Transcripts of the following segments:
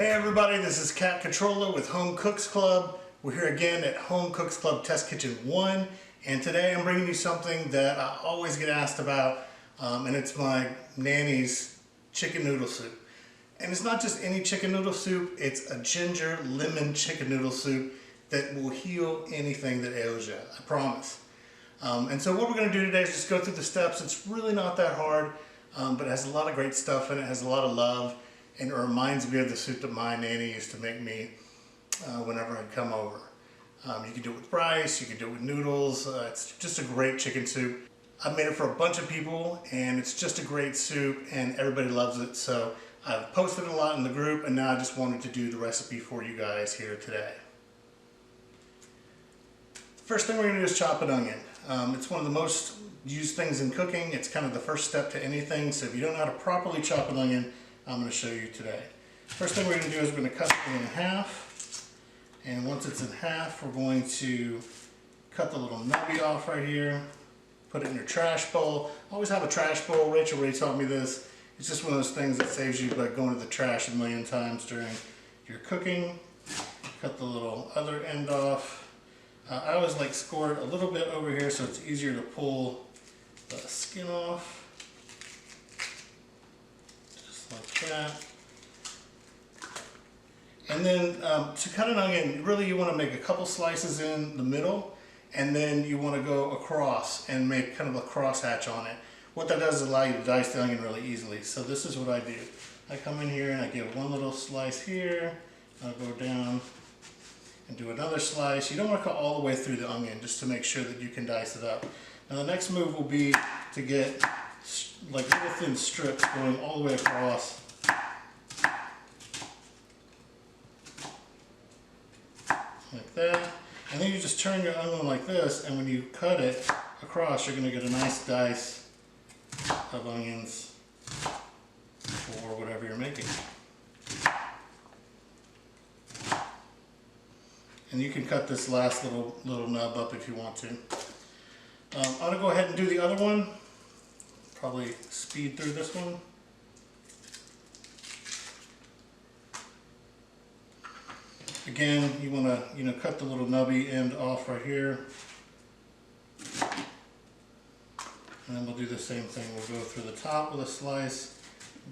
Hey everybody, this is Kotrla with Home Cooks Club. We're here again at Home Cooks Club Test Kitchen 1, and today I'm bringing you something that I always get asked about, and it's my Nanny's chicken noodle soup. And it's not just any chicken noodle soup, it's a ginger lemon chicken noodle soup that will heal anything that ails you, I promise. And so what we're going to do today is just go through the steps. It's really not that hard, but it has a lot of great stuff in it, has a lot of love. And it reminds me of the soup that my nanny used to make me whenever I'd come over. You can do it with rice, you can do it with noodles. It's just a great chicken soup. I've made it for a bunch of people and it's just a great soup and everybody loves it. So I've posted it a lot in the group and now I just wanted to do the recipe for you guys here today. The first thing we're going to do is chop an onion. It's one of the most used things in cooking. It's kind of the first step to anything. So if you don't know how to properly chop an onion, I'm going to show you today. First thing we're going to do is we're going to cut it in half, and once it's in half we're going to cut the little nubby off right here, put it in your trash bowl. Always have a trash bowl. Rachel already taught me this. It's just one of those things that saves you by going to the trash a million times during your cooking. Cut the little other end off. I always like score it a little bit over here so it's easier to pull the skin off. Like that. And then to cut an onion, really you want to make a couple slices in the middle and then you want to go across and make kind of a cross hatch on it. What that does is allow you to dice the onion really easily. So this is what I do. I come in here and I give one little slice here. I'll go down and do another slice. You don't want to cut all the way through the onion just to make sure that you can dice it up. Now the next move will be to get like little thin strips going all the way across. Like that. And then you just turn your onion like this, and when you cut it across, you're going to get a nice dice of onions for whatever you're making. And you can cut this last little nub up if you want to. I'm going to go ahead and do the other one. Probably speed through this one. Again, you want to cut the little nubby end off right here. And then we'll do the same thing. We'll go through the top with a slice,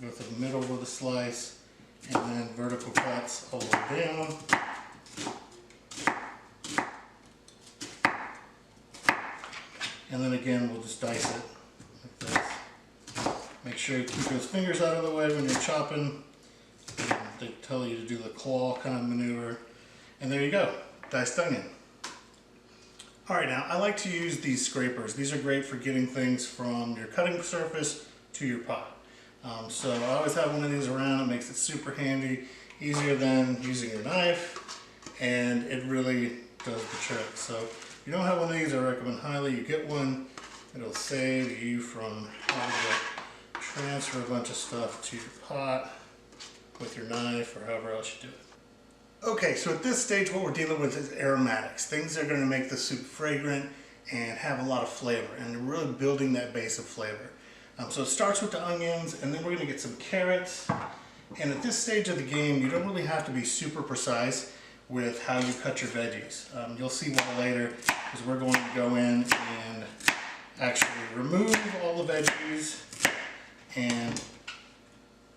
go through the middle with a slice, and then vertical cuts all the way down. And then again, we'll just dice it like this. Make sure you keep those fingers out of the way when you're chopping. They tell you to do the claw kind of maneuver. And there you go, diced onion. Alright, now I like to use these scrapers. These are great for getting things from your cutting surface to your pot. So I always have one of these around. It makes it super handy, easier than using your knife, and it really does the trick. So if you don't have one of these, I recommend highly you get one. It'll save you from having to transfer a bunch of stuff to your pot with your knife or however else you do it. Okay, so at this stage what we're dealing with is aromatics. Things that are going to make the soup fragrant and have a lot of flavor, and you're really building that base of flavor. So it starts with the onions, and then we're going to get some carrots. And at this stage of the game, you don't really have to be super precise with how you cut your veggies. You'll see why later, because we're going to go in and actually remove all the veggies and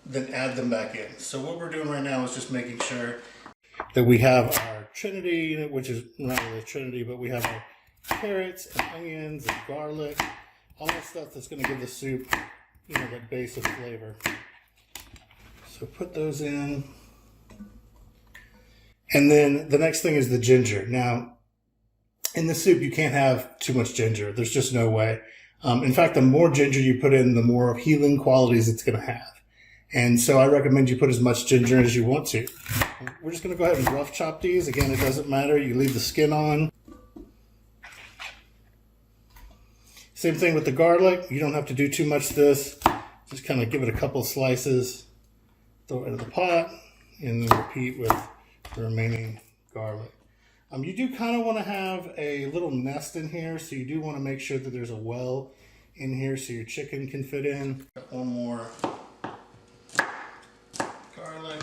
then add them back in. So what we're doing right now is just making sure that we have our trinity, which is not really a trinity, but we have our carrots and onions and garlic, all that stuff that's going to give the soup, that base of flavor. So put those in. And then the next thing is the ginger. Now, in the soup, you can't have too much ginger. There's just no way. In fact, the more ginger you put in, the more healing qualities it's going to have. And so I recommend you put as much ginger as you want to. We're just going to go ahead and rough chop these. Again, it doesn't matter. You leave the skin on. Same thing with the garlic. You don't have to do too much of this. Just kind of give it a couple slices. Throw it into the pot. And then repeat with the remaining garlic. You do kind of want to have a little nest in here. So you do want to make sure that there's a well in here so your chicken can fit in. Got one more garlic.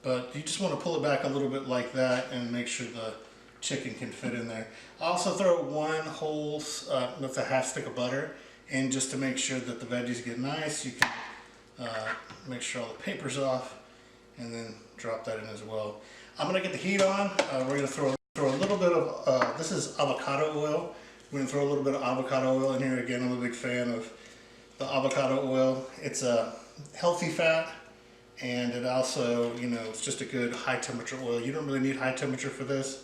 but you just want to pull it back a little bit like that and make sure the chicken can fit in there. I also throw one whole with a half stick of butter in just to make sure that the veggies get nice. You can make sure all the paper's off and then drop that in as well. I'm going to get the heat on. We're going to throw a little bit of, this is avocado oil. We're going to throw a little bit of avocado oil in here. Again, I'm a big fan of the avocado oil. It's a healthy fat, and it also, you know, it's just a good high temperature oil. You don't really need high temperature for this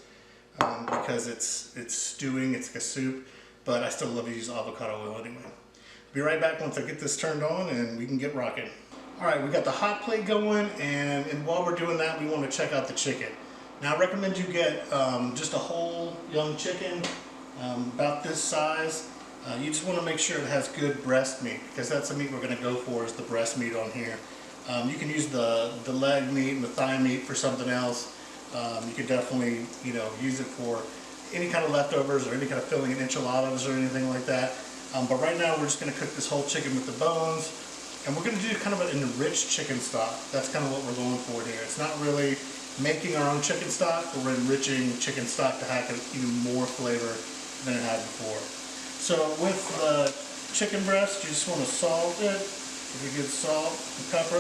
because it's stewing, it's like a soup, but I still love to use avocado oil anyway. Be right back once I get this turned on and we can get rocking. All right, we got the hot plate going, and while we're doing that, we want to check out the chicken. Now I recommend you get just a whole young chicken, about this size. You just want to make sure it has good breast meat, because that's the meat we're going to go for, is the breast meat on here. You can use the leg meat and the thigh meat for something else. You could definitely, you know, use it for any kind of leftovers or any kind of filling in enchiladas or anything like that. But right now we're just going to cook this whole chicken with the bones, and we're going to do kind of an enriched chicken stock. That's kind of what we're going for here. It's not really making our own chicken stock, but we're enriching chicken stock to have even more flavor than it had before. So with the chicken breast, you just want to salt it. Give it a good salt and pepper.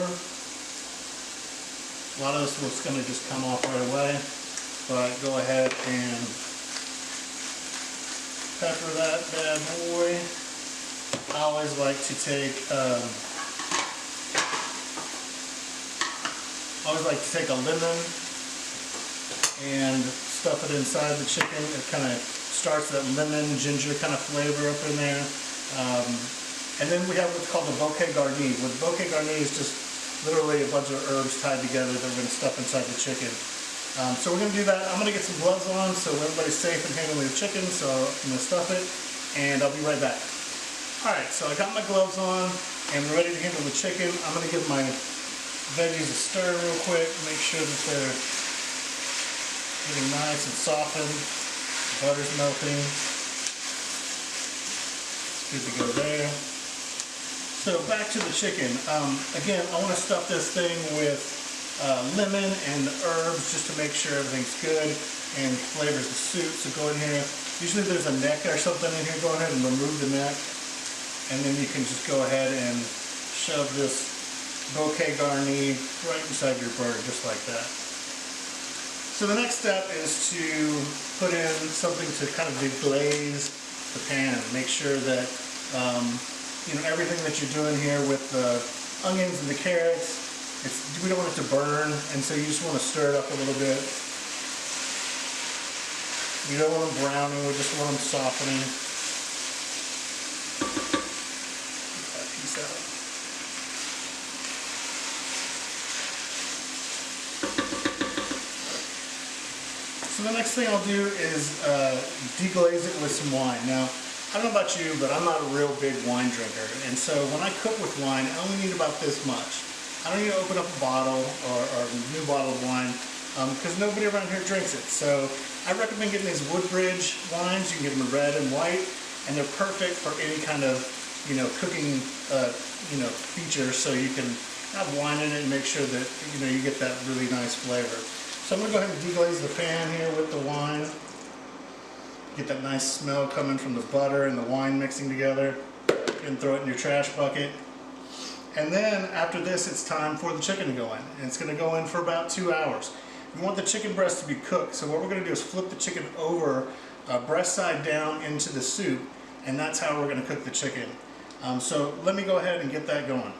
A lot of this was going to just come off right away, but go ahead and pepper that bad boy. I always like to take a lemon and stuff it inside the chicken. It kind of starts that lemon ginger kind of flavor up in there. And then we have what's called the bouquet garni. What the bouquet garni is just literally a bunch of herbs tied together that we're going to stuff inside the chicken. So we're going to do that. I'm going to get some gloves on so everybody's safe in handling the chicken. So I'm going to stuff it, and I'll be right back. Alright, so I got my gloves on and we're ready to handle the chicken. I'm going to give my veggies a stir real quick, make sure that they're getting nice and softened. The butter's melting. It's good to go there. So back to the chicken. Again, I want to stuff this thing with lemon and herbs just to make sure everything's good and flavors the soup. So go in here. Usually there's a neck or something in here. Go ahead and remove the neck, and then you can just go ahead and shove this bouquet garni right inside your burger, just like that. So the next step is to put in something to kind of deglaze the pan. Make sure that you know, everything that you're doing here with the onions and the carrots, we don't want it to burn, and so you just want to stir it up a little bit. We don't want them browning, we just want them softening. Get that piece out. So the next thing I'll do is deglaze it with some wine. Now, I don't know about you, but I'm not a real big wine drinker, and so when I cook with wine, I only need about this much. I don't need to open up a bottle or a new bottle of wine because nobody around here drinks it. So I recommend getting these Woodbridge wines. You can get them in red and white, and they're perfect for any kind of, you know, cooking, you know, feature. So you can have wine in it and make sure that, you know, you get that really nice flavor. So I'm going to go ahead and deglaze the pan here with the wine. Get that nice smell coming from the butter and the wine mixing together. And throw it in your trash bucket. And then after this, it's time for the chicken to go in. And it's going to go in for about 2 hours. We want the chicken breast to be cooked. So what we're going to do is flip the chicken over, breast side down into the soup. And that's how we're going to cook the chicken. So let me go ahead and get that going.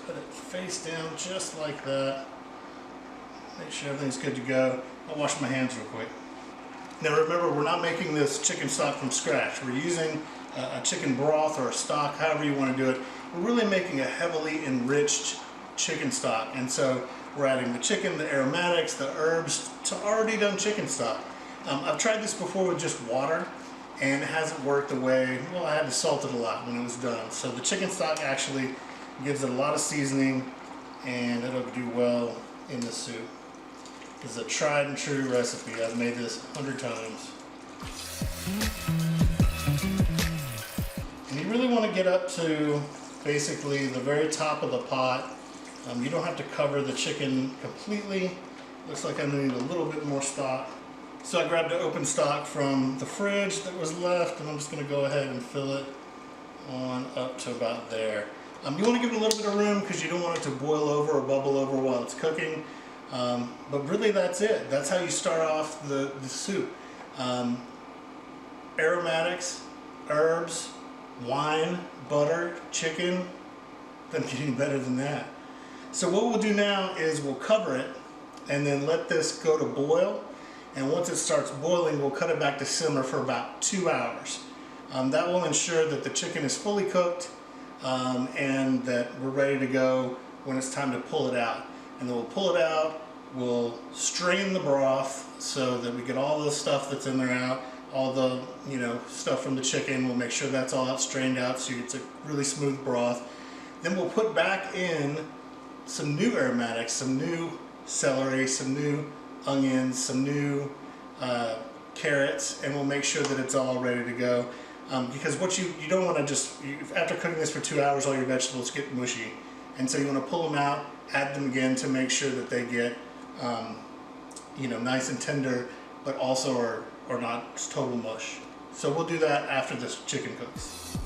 Put it face down just like that. Make sure everything's good to go. I'll wash my hands real quick. Now remember, we're not making this chicken stock from scratch. We're using a chicken broth or a stock, however you want to do it. We're really making a heavily enriched chicken stock. And so we're adding the chicken, the aromatics, the herbs to already done chicken stock. I've tried this before with just water, and it hasn't worked the way, well, I had to salt it a lot when it was done. So the chicken stock actually gives it a lot of seasoning, and it'll do well in the soup. It's a tried and true recipe. I've made this 100 times. And you really want to get up to basically the very top of the pot. You don't have to cover the chicken completely. Looks like I need a little bit more stock. So I grabbed the open stock from the fridge that was left, and I'm just going to go ahead and fill it on up to about there. You want to give it a little bit of room because you don't want it to boil over or bubble over while it's cooking. But really that's it. That's how you start off the soup. Aromatics, herbs, wine, butter, chicken. Doesn't get any better than that. So what we'll do now is we'll cover it and then let this go to boil. And once it starts boiling, we'll cut it back to simmer for about 2 hours. That will ensure that the chicken is fully cooked and that we're ready to go when it's time to pull it out. And then we'll pull it out, we'll strain the broth so that we get all the stuff that's in there out, all the stuff from the chicken. We'll make sure that's all out, strained out, so it's a really smooth broth. Then we'll put back in some new aromatics, some new celery, some new onions, some new carrots, and we'll make sure that it's all ready to go. Because what you don't want to just, after cooking this for 2 hours, all your vegetables get mushy. And so you want to pull them out, add them again to make sure that they get nice and tender, but also are not total mush. So we'll do that after this chicken cooks.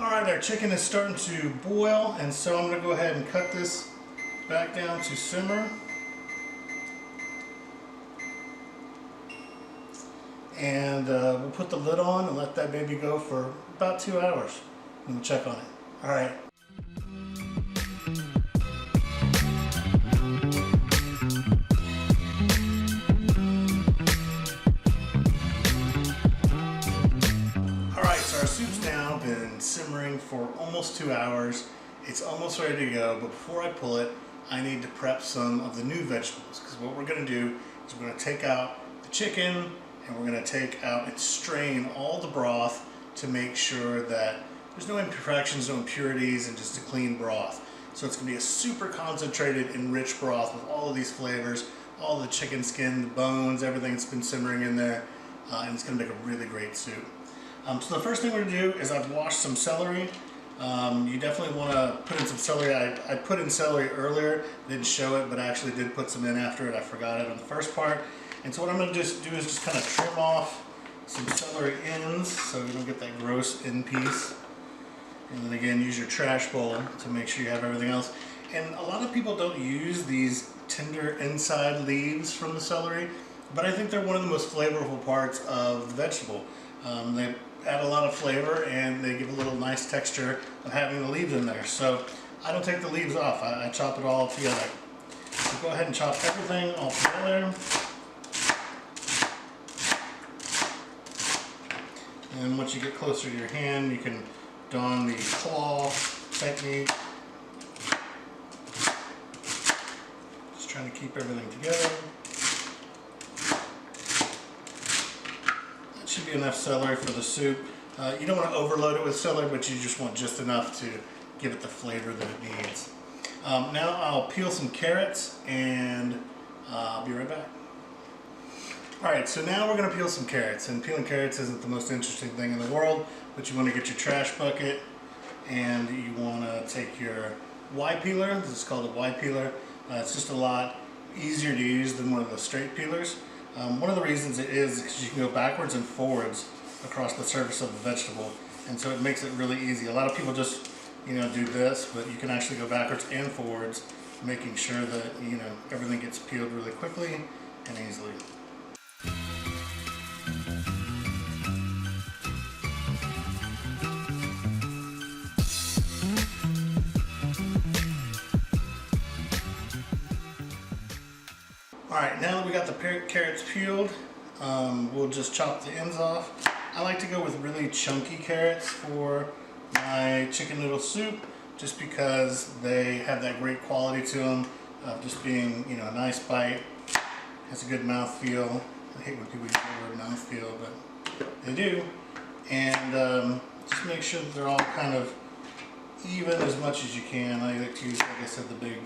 Alright, our chicken is starting to boil, and so I'm going to go ahead and cut this back down to simmer. And we'll put the lid on and let that baby go for about 2 hours. And we'll check on it. Alright. Alright, so our soup's now been simmering for almost 2 hours. It's almost ready to go, but before I pull it, I need to prep some of the new vegetables. Because what we're going to do is we're going to take out the chicken, and we're going to take out and strain all the broth to make sure that there's no imperfections, no impurities, and just a clean broth. So it's going to be a super concentrated and rich broth with all of these flavors, all the chicken skin, the bones, everything that's been simmering in there, and it's going to make a really great soup. So the first thing we're going to do is I've washed some celery. You definitely want to put in some celery. I put in celery earlier, didn't show it, but I actually did put some in after it. I forgot it on the first part. And so what I'm going to just do is just kind of trim off some celery ends so you don't get that gross end piece. And then again, use your trash bowl to make sure you have everything else. And a lot of people don't use these tender inside leaves from the celery, but I think they're one of the most flavorful parts of the vegetable. They add a lot of flavor and they give a little nice texture of having the leaves in there. So I don't take the leaves off, I chop it all together. So go ahead and chop everything all together. And once you get closer to your hand, you can don the claw technique. Just trying to keep everything together. That should be enough celery for the soup. You don't want to overload it with celery, but you just want just enough to give it the flavor that it needs. Now I'll peel some carrots and I'll be right back. Alright, so now we're going to peel some carrots, and peeling carrots isn't the most interesting thing in the world, but you want to get your trash bucket and you want to take your Y peeler. This is called a Y peeler. It's just a lot easier to use than one of the straight peelers. One of the reasons it is because you can go backwards and forwards across the surface of the vegetable, and so it makes it really easy. A lot of people just do this, but you can actually go backwards and forwards, making sure that everything gets peeled really quickly and easily. Alright, now that we got the carrots peeled, we'll just chop the ends off. I like to go with really chunky carrots for my chicken noodle soup, just because they have that great quality to them of just being, a nice bite. Has a good mouthfeel. I hate when people use the word mouthfeel, but they do. And just make sure that they're all kind of even as much as you can. I like to use, like I said, the big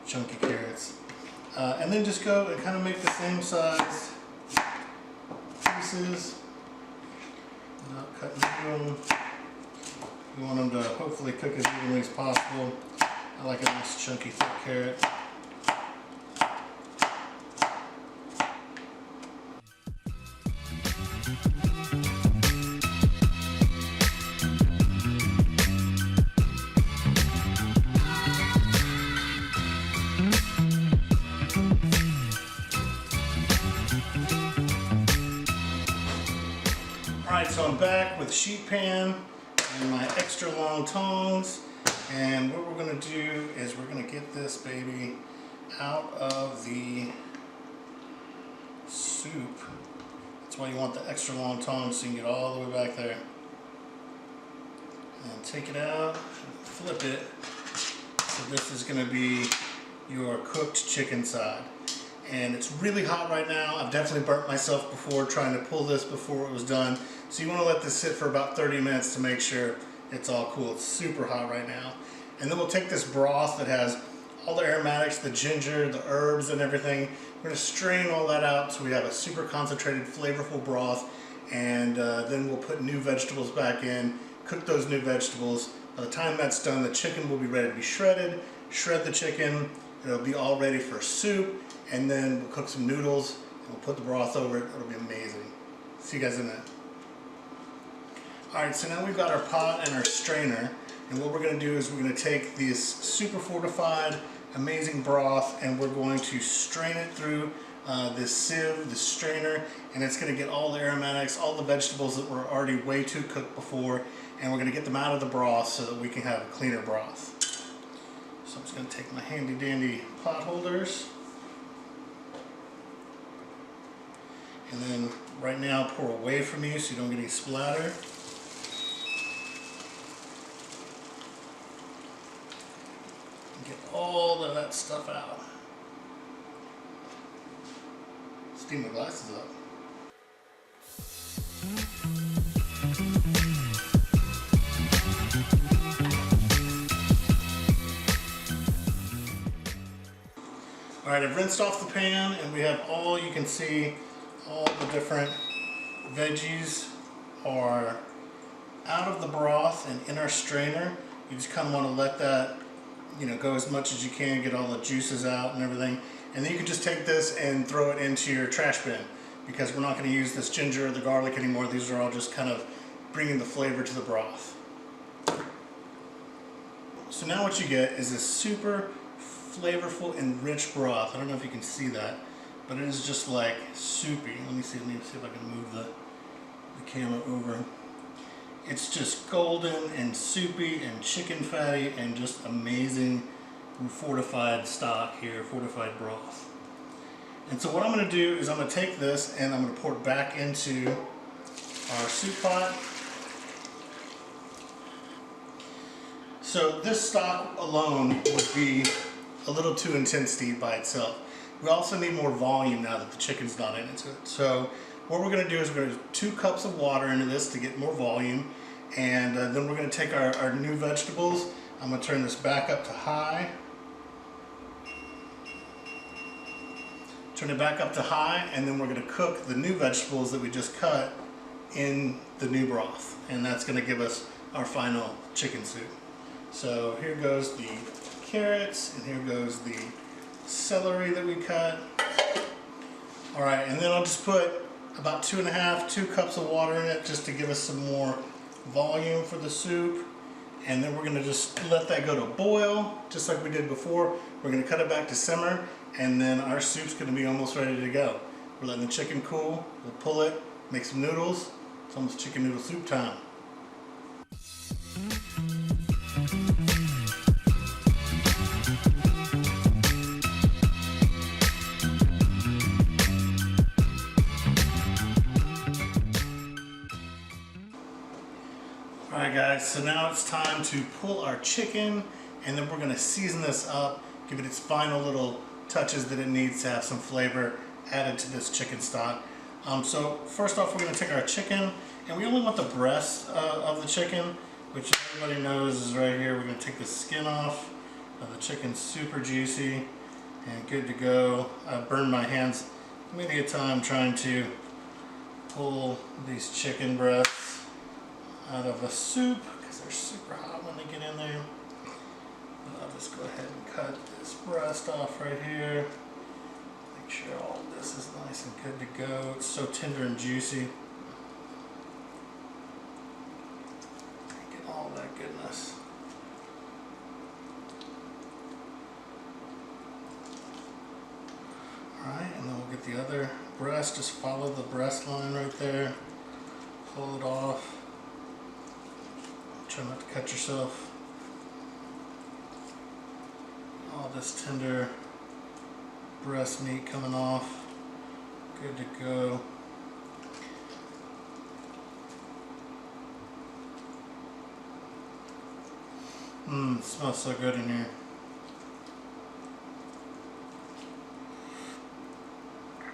chunky carrots. And then just go and kind of make the same size pieces. Not cutting through them. You want them to hopefully cook as evenly as possible. I like a nice chunky thick carrot. Alright, so I'm back with sheet pan and my extra long tongs, and what we're going to do is we're going to get this baby out of the soup. That's why you want the extra long tongs, so you can get all the way back there. And take it out, flip it. So this is going to be your cooked chicken side. And it's really hot right now. I've definitely burnt myself before trying to pull this before it was done. So you want to let this sit for about 30 minutes to make sure it's all cool. It's super hot right now. And then we'll take this broth that has all the aromatics, the ginger, the herbs and everything. We're going to strain all that out so we have a super concentrated, flavorful broth. And then we'll put new vegetables back in, cook those new vegetables. By the time that's done, the chicken will be ready to be shredded. Shred the chicken. It'll be all ready for soup. And then we'll cook some noodles and we'll put the broth over it. It'll be amazing. See you guys in a minute. Alright, so now we've got our pot and our strainer, and what we're going to do is we're going to take this super fortified, amazing broth, and we're going to strain it through this sieve, this strainer, and it's going to get all the aromatics, all the vegetables that were already way too cooked before, and we're going to get them out of the broth so that we can have a cleaner broth. So I'm just going to take my handy dandy pot holders, and then right now pour away from you so you don't get any splatter. Get all of that stuff out. Steam my glasses up. Alright, I've rinsed off the pan and we have all, you can see, all the different veggies are out of the broth and in our strainer. You just kind of want to let that, you know, go as much as you can, get all the juices out and everything. And then you can just take this and throw it into your trash bin, because we're not going to use this ginger or the garlic anymore. These are all just kind of bringing the flavor to the broth. So now what you get is this super flavorful and rich broth. I don't know if you can see that, but it is just like soupy. Let me see if I can move the camera over. It's just golden and soupy and chicken fatty and just amazing fortified stock here, fortified broth. And so what I'm going to do is I'm going to take this and I'm going to pour it back into our soup pot. So this stock alone would be a little too intense to eat by itself. We also need more volume now that the chicken's not into it. So what we're going to do is we're going to do 2 cups of water into this to get more volume. And then we're going to take our new vegetables. I'm going to turn this back up to high. Turn it back up to high, and then we're going to cook the new vegetables that we just cut in the new broth. And that's going to give us our final chicken soup. So here goes the carrots, and here goes the celery that we cut. Alright, and then I'll just put about 2 cups of water in it just to give us some more volume for the soup. And then we're going to just let that go to boil, just like we did before. We're going to cut it back to simmer, and then our soup's going to be almost ready to go. We're letting the chicken cool, we'll pull it, make some noodles. It's almost chicken noodle soup time. Alright guys, so now it's time to pull our chicken, and then we're going to season this up, give it its final little touches that it needs to have some flavor added to this chicken stock. So first off, we're going to take our chicken, and we only want the breast of the chicken. which everybody knows is right here. We're going to take the skin off. The chicken's super juicy and good to go. I've burned my hands many a time trying to pull these chicken breasts out of a soup because they're super hot when they get in there. But I'll just go ahead and cut this breast off right here. Make sure all of this is nice and good to go. It's so tender and juicy. Get all that goodness. Alright, and then we'll get the other breast. Just follow the breast line right there. Pull it off. Try not to cut yourself. All this tender breast meat coming off. Good to go. It smells so good in here.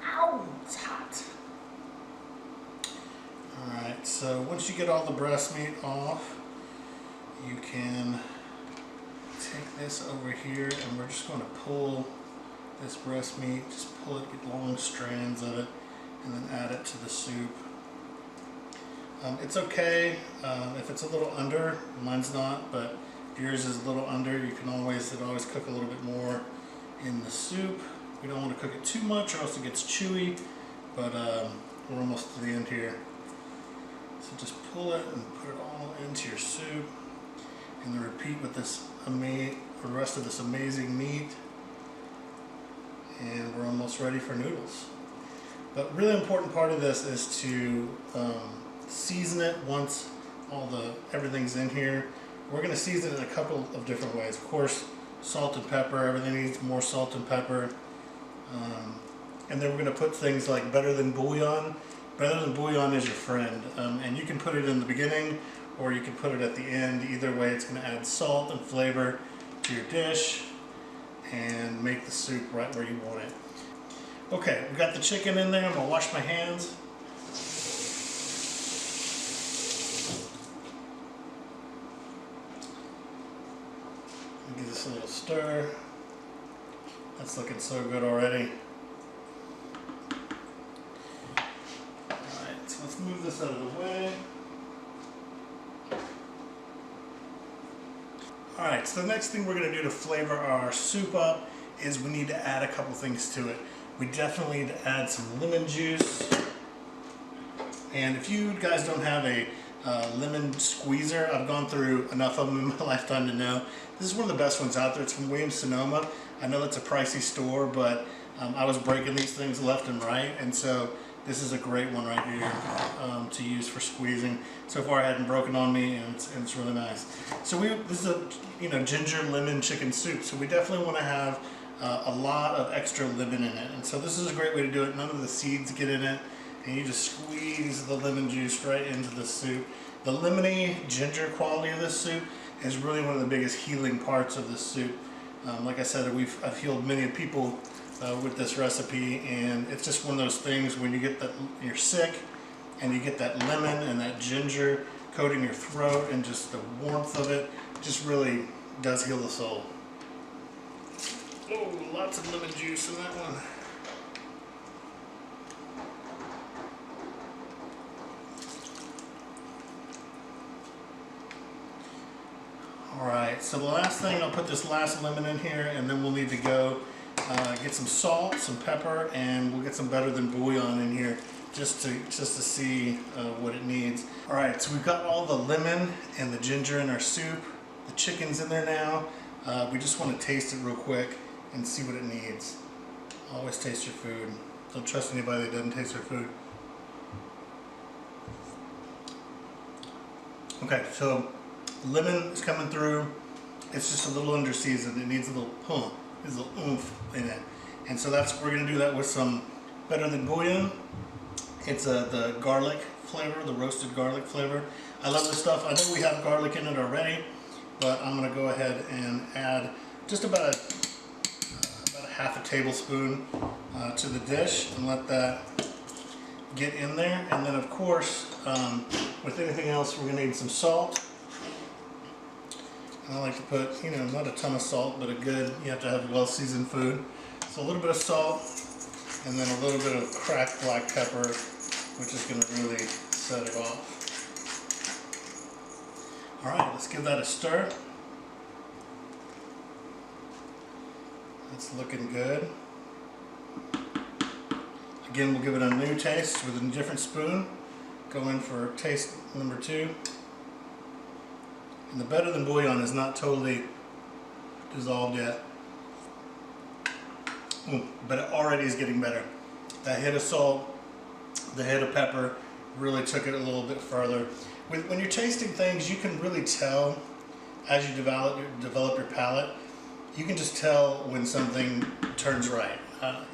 Ow, it's hot. Alright, so once you get all the breast meat off, you can take this over here and we're just going to pull this breast meat, just pull it, get long strands of it, and then add it to the soup. It's okay if it's a little under, mine's not, but if yours is a little under, you can always cook a little bit more in the soup. We don't want to cook it too much or else it gets chewy, but we're almost to the end here. So just pull it and put it all into your soup, and then repeat with this the rest of this amazing meat, and we're almost ready for noodles. But really important part of this is to season it once everything's in here. We're going to season it in a couple of different ways. Of course, salt and pepper. Everything needs more salt and pepper. And then we're going to put things like better than bouillon. Better than bouillon is your friend, and you can put it in the beginning or you can put it at the end. Either way, it's going to add salt and flavor to your dish and make the soup right where you want it. Okay, we've got the chicken in there. I'm going to wash my hands. Give this a little stir. That's looking so good already. Alright, so let's move this out of the way. Alright, so the next thing we're going to do to flavor our soup up is we need to add a couple things to it. We definitely need to add some lemon juice. And if you guys don't have a lemon squeezer, I've gone through enough of them in my lifetime to know this is one of the best ones out there. It's from Williams-Sonoma. I know it's a pricey store, but I was breaking these things left and right, and so this is a great one right here to use for squeezing. So far, it hadn't broken on me, and it's really nice. So this is a ginger lemon chicken soup. So we definitely want to have a lot of extra lemon in it, and so this is a great way to do it. None of the seeds get in it, and you just squeeze the lemon juice right into the soup. The lemony ginger quality of this soup is really one of the biggest healing parts of this soup. Like I said, I've healed many people with this recipe, and it's just one of those things when you get that you're sick and you get that lemon and that ginger coating your throat, and just the warmth of it just really does heal the soul. Oh, lots of lemon juice in that one. Alright, so the last thing, I'll put this last lemon in here, and then we'll need to go get some salt, some pepper, and we'll get some better than bouillon in here just to see what it needs. Alright, so we've got all the lemon and the ginger in our soup. The chicken's in there now. We just want to taste it real quick and see what it needs. Always taste your food. Don't trust anybody that doesn't taste their food. Okay, so lemon is coming through. It's just a little under seasoned. It needs a little pump, a little oomph in it. And so we're going to do that with some better than bouillon. It's the garlic flavor, the roasted garlic flavor. I love this stuff. I know we have garlic in it already, but I'm going to go ahead and add just about a half a tablespoon to the dish and let that get in there. And then of course, with anything else, we're going to need some salt. I like to put, you know, not a ton of salt, but a good, you have to have well-seasoned food. So a little bit of salt, and then a little bit of cracked black pepper, which is going to really set it off. All right, let's give that a stir. That's looking good. Again, we'll give it a new taste with a different spoon. Go in for taste number 2. And the better than bouillon is not totally dissolved yet. But it already is getting better. That hit of salt, the hit of pepper really took it a little bit further. When you're tasting things, you can really tell as you develop your palate. You can just tell when something turns right.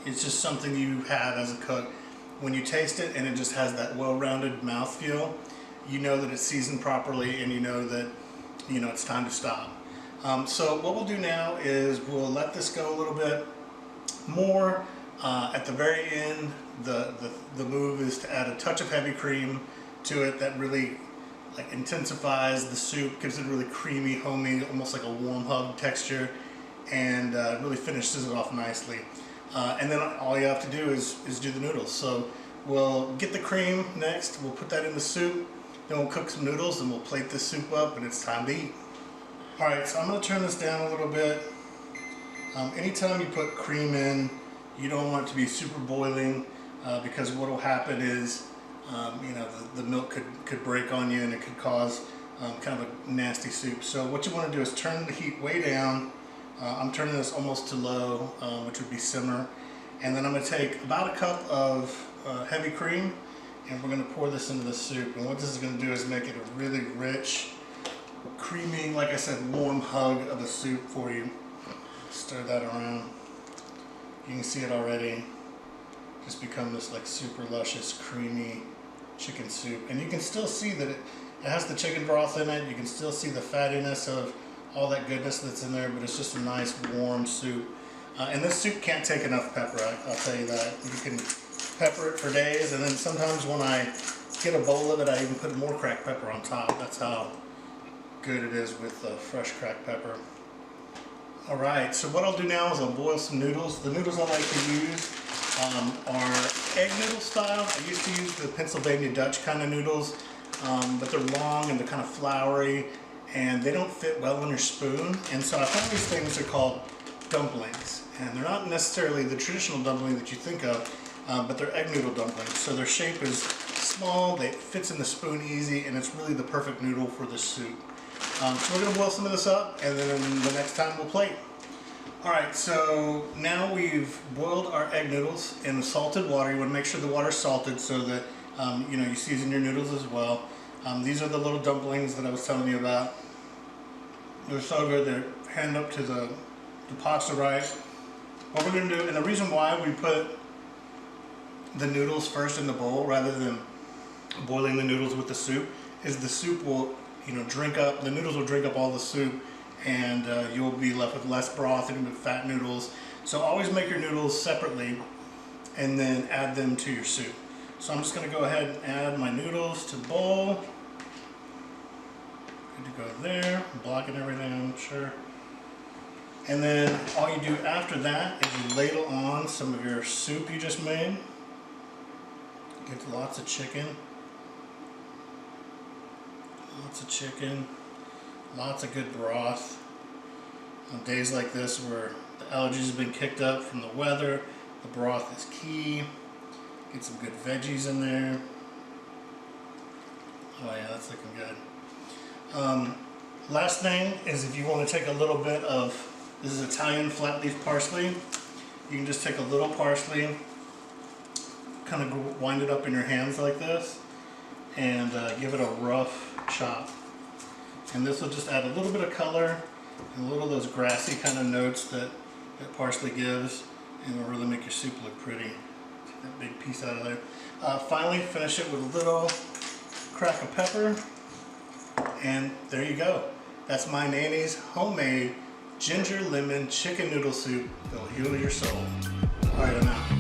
It's just something you have as a cook. When you taste it and it just has that well-rounded mouthfeel, you know that it's seasoned properly, and you know that it's time to stop. So what we'll do now is we'll let this go a little bit more. At the very end, the move is to add a touch of heavy cream to it that really like intensifies the soup, gives it a really creamy, homey, almost like a warm hug texture, and really finishes it off nicely. And then all you have to do is do the noodles. So we'll get the cream next, we'll put that in the soup, then we'll cook some noodles, and we'll plate this soup up, and it's time to eat. Alright, so I'm going to turn this down a little bit. Anytime you put cream in, you don't want it to be super boiling, because what will happen is the milk could break on you, and it could cause kind of a nasty soup. So what you want to do is turn the heat way down. I'm turning this almost to low, which would be simmer. And then I'm going to take about a cup of heavy cream, and we're going to pour this into the soup. And what this is going to do is make it a really rich, creamy, like I said, warm hug of a soup for you. Stir that around. You can see it already just become this like super luscious, creamy chicken soup. And you can still see that it has the chicken broth in it. You can still see the fattiness of all that goodness that's in there, but it's just a nice warm soup. And this soup can't take enough pepper, I'll tell you that. You can pepper it for days, and then sometimes when I get a bowl of it, I even put more cracked pepper on top. That's how good it is with fresh cracked pepper. Alright, so what I'll do now is I'll boil some noodles. The noodles I like to use are egg noodle style. I used to use the Pennsylvania Dutch kind of noodles, but they're long and they're kind of floury, and they don't fit well on your spoon. And so I found these things are called dumplings, and they're not necessarily the traditional dumpling that you think of, but they're egg noodle dumplings. So their shape is small, it fits in the spoon easy, and it's really the perfect noodle for this soup. So we're going to boil some of this up, and then the next time we'll plate. Alright, so now we've boiled our egg noodles in salted water. You want to make sure the water's salted so that you season your noodles as well. These are the little dumplings that I was telling you about. They're so good, they're hand up to the pots are right. What we're going to do, and the reason why we put the noodles first in the bowl rather than boiling the noodles with the soup, is the soup will drink up, the noodles will drink up all the soup, and you'll be left with less broth and with fat noodles. So always make your noodles separately and then add them to your soup. So I'm just going to go ahead and add my noodles to the bowl. Good to go there, I'm blocking everything, I'm sure. And then all you do after that is you ladle on some of your soup you just made. Get lots of chicken. Lots of chicken. Lots of good broth. On days like this where the allergies have been kicked up from the weather, the broth is key. Get some good veggies in there. Oh yeah, that's looking good. Last thing is, if you want to take a little bit of, this is Italian flat leaf parsley. You can just take a little parsley, kind of wind it up in your hands like this, and give it a rough chop. And this will just add a little bit of color and a little of those grassy kind of notes that parsley gives, and it'll really make your soup look pretty. Take that big piece out of there. Finally, finish it with a little crack of pepper, and there you go. That's my Nanny's homemade ginger lemon chicken noodle soup. It'll heal your soul. Alright, I'm out.